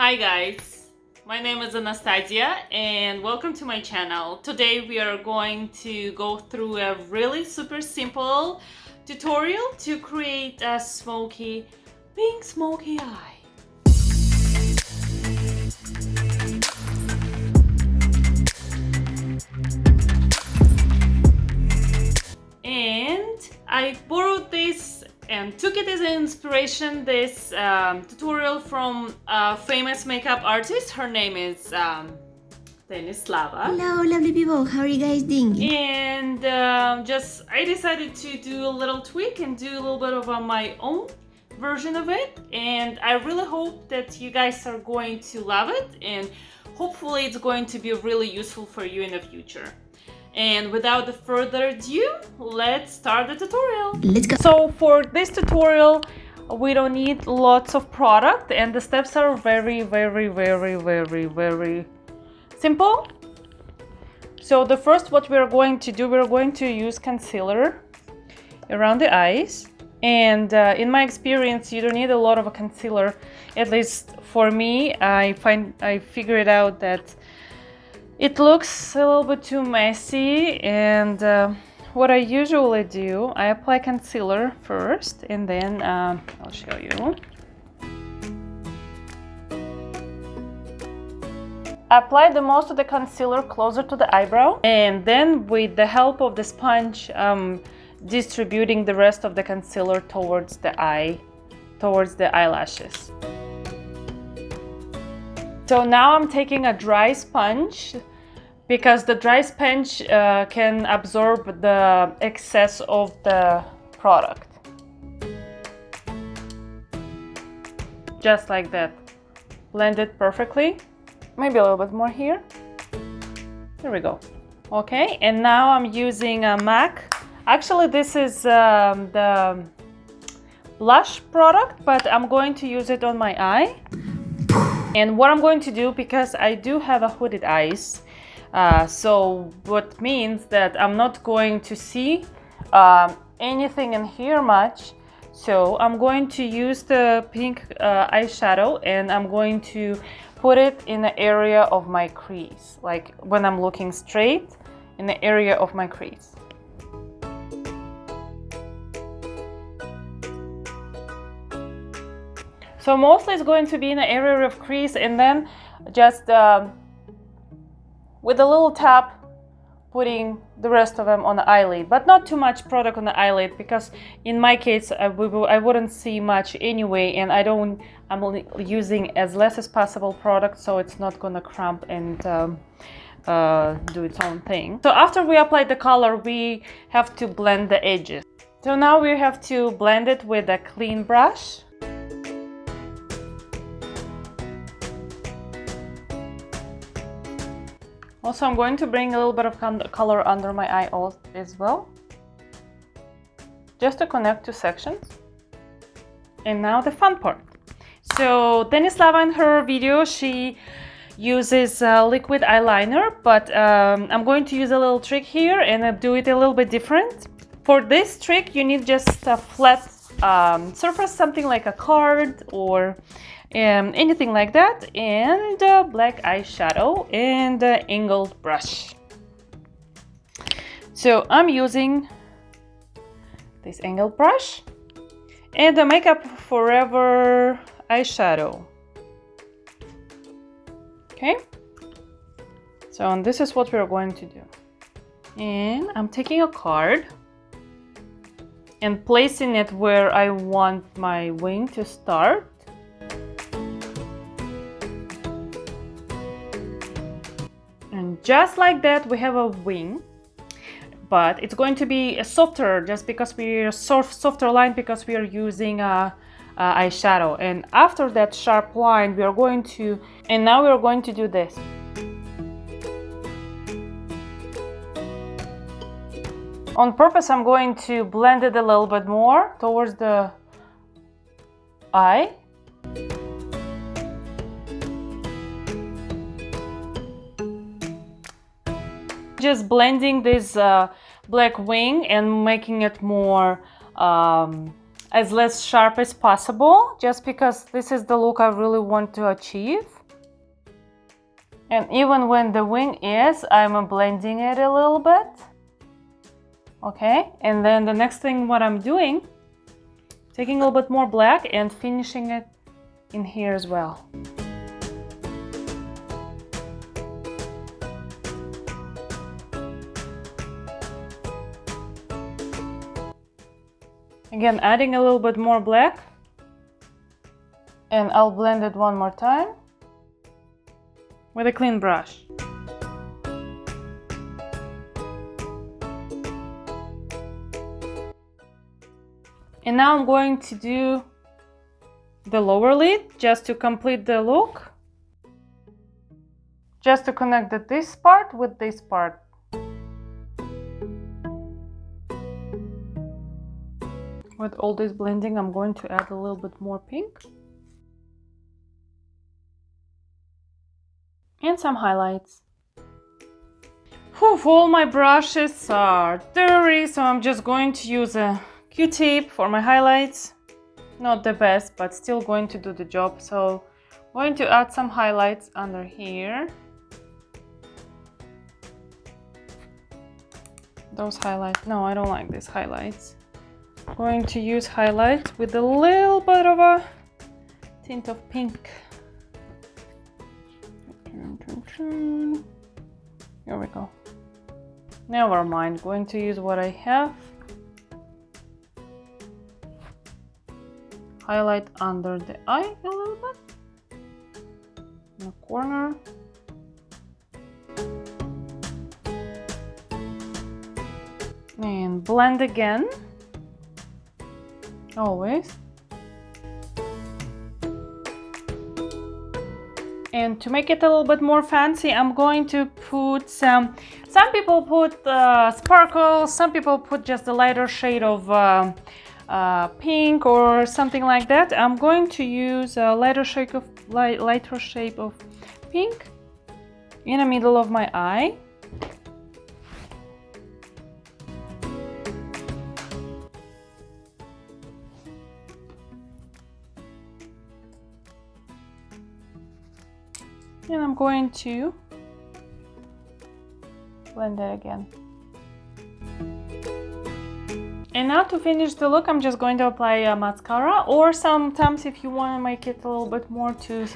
Hi guys, my name is Anastasia and welcome to my channel. Today we are going to go through a really super simple tutorial to create a pink smoky eye. And I borrowed this and took it as an inspiration, this tutorial from a famous makeup artist. Her name is Denitslava. Hello lovely people, how are you guys doing? And I decided to do a little tweak and do a little bit of my own version of it, and I really hope that you guys are going to love it, and hopefully it's going to be really useful for you in the future. And without further ado, let's start the tutorial. Let's go. So for this tutorial, we don't need lots of product, and the steps are very simple. So the first, what we're going to do, we're going to use concealer around the eyes. And in my experience, you don't need a lot of a concealer. At least for me, I figured out that it looks a little bit too messy, and what I usually do, I apply concealer first, and then I'll show you. I apply the most of the concealer closer to the eyebrow, and then with the help of the sponge, distributing the rest of the concealer towards the eyelashes. So now I'm taking a dry sponge, because the dry sponge can absorb the excess of the product. Just like that. Blend it perfectly. Maybe a little bit more here. There we go. Okay, and now I'm using a MAC. Actually, this is the blush product, but I'm going to use it on my eye. And what I'm going to do, because I do have a hooded eyes, so what means that I'm not going to see anything in here much. So I'm going to use the pink eyeshadow, and I'm going to put it in the area of my crease, like when I'm looking straight in the area of my crease. So mostly it's going to be in the area of crease, and then just with a little tap putting the rest of them on the eyelid, but not too much product on the eyelid, because in my case I wouldn't see much anyway, and I'm only using as less as possible product, so it's not gonna cramp and do its own thing. So after we apply the color, we have to blend the edges. So now we have to blend it with a clean brush. Also, I'm going to bring a little bit of color under my eye as well, just to connect two sections. And now the fun part. So Denitslava, in her video, she uses liquid eyeliner, but I'm going to use a little trick here and do it a little bit different. For this trick, you need just a flat surface, something like a card or anything like that, and black eyeshadow and angled brush. So I'm using this angled brush and the Makeup Forever eyeshadow. Okay, so this is what we're going to do. And I'm taking a card and placing it where I want my wing to start. And just like that, we have a wing, but it's going to be a softer, just because we're softer line, because we are using a eyeshadow. And after that sharp line, we are going to, and now we are going to do this. On purpose, I'm going to blend it a little bit more towards the eye. Just blending this black wing and making it more as less sharp as possible, just because this is the look I really want to achieve. And even when the wing is, I'm blending it a little bit. Okay, and then the next thing what I'm doing, taking a little bit more black and finishing it in here as well. Again, adding a little bit more black, and I'll blend it one more time with a clean brush. And now I'm going to do the lower lid just to complete the look, just to connect this part with this part. With all this blending, I'm going to add a little bit more pink and some highlights. Whew, all my brushes are dirty, so I'm just going to use a Q-tip for my highlights. Not the best, but still going to do the job. So I'm going to add some highlights under here. Those highlights, no, I don't like these highlights. I'm going to use highlights with a little bit of a tint of pink. Here we go. Never mind, going to use what I have. Highlight under the eye a little bit, in the corner. And blend again, always. And to make it a little bit more fancy, I'm going to put some people put sparkles, some people put just a lighter shade of pink or something like that. I'm going to use a lighter shade of pink in the middle of my eye. And I'm going to blend it again. And now to finish the look, I'm just going to apply a mascara, or sometimes if you want to make it a little bit more too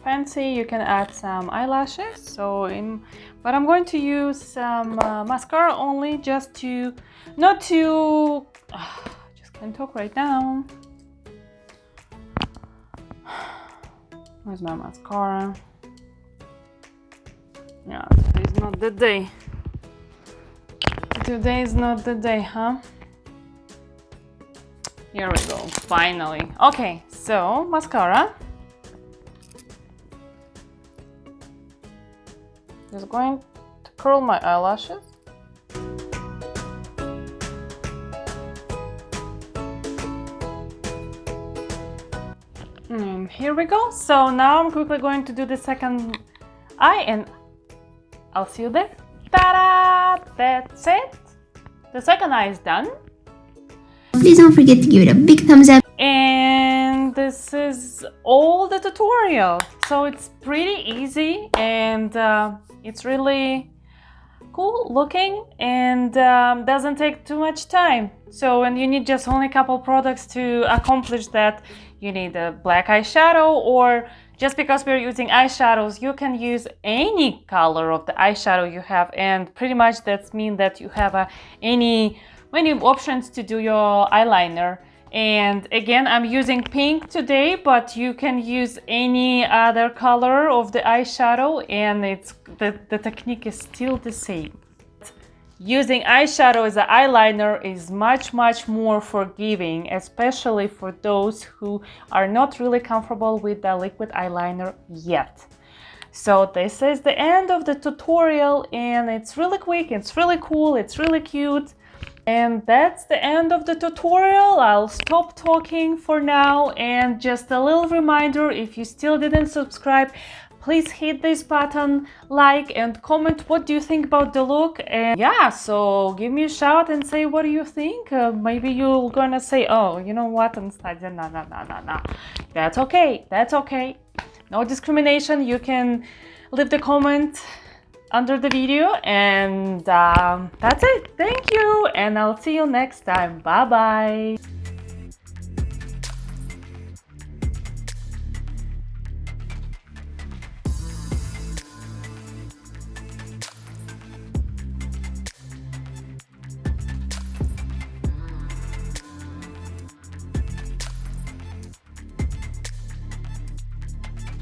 fancy, you can add some eyelashes. But I'm going to use some mascara only, just to just can't talk right now. Where's my mascara? Yeah, today's not the day. Today is not the day, huh? Here we go, finally. Okay, so mascara. Just going to curl my eyelashes. And here we go. So now I'm quickly going to do the second eye, and I'll see you there. Ta-da! That's it. The second eye is done. Please don't forget to give it a big thumbs up. And this is all the tutorial. So it's pretty easy, and it's really cool looking, and doesn't take too much time. So, and you need just only a couple products to accomplish that. You need a black eyeshadow, or just because we're using eyeshadows, you can use any color of the eyeshadow you have, and pretty much that means that you have many options to do your eyeliner. And again, I'm using pink today, but you can use any other color of the eyeshadow, and the technique is still the same. Using eyeshadow as an eyeliner is much more forgiving, especially for those who are not really comfortable with the liquid eyeliner yet. So this is the end of the tutorial, and it's really quick, it's really cool, it's really cute. And that's the end of the tutorial. I'll stop talking for now, and just a little reminder, if you still didn't subscribe, please hit this button, like and comment what do you think about the look. And yeah, so give me a shout and say what do you think. Maybe you're gonna say, oh, you know what, Anastasia, no. That's okay, that's okay. No discrimination. You can leave the comment under the video, and that's it. Thank you, and I'll see you next time. Bye bye.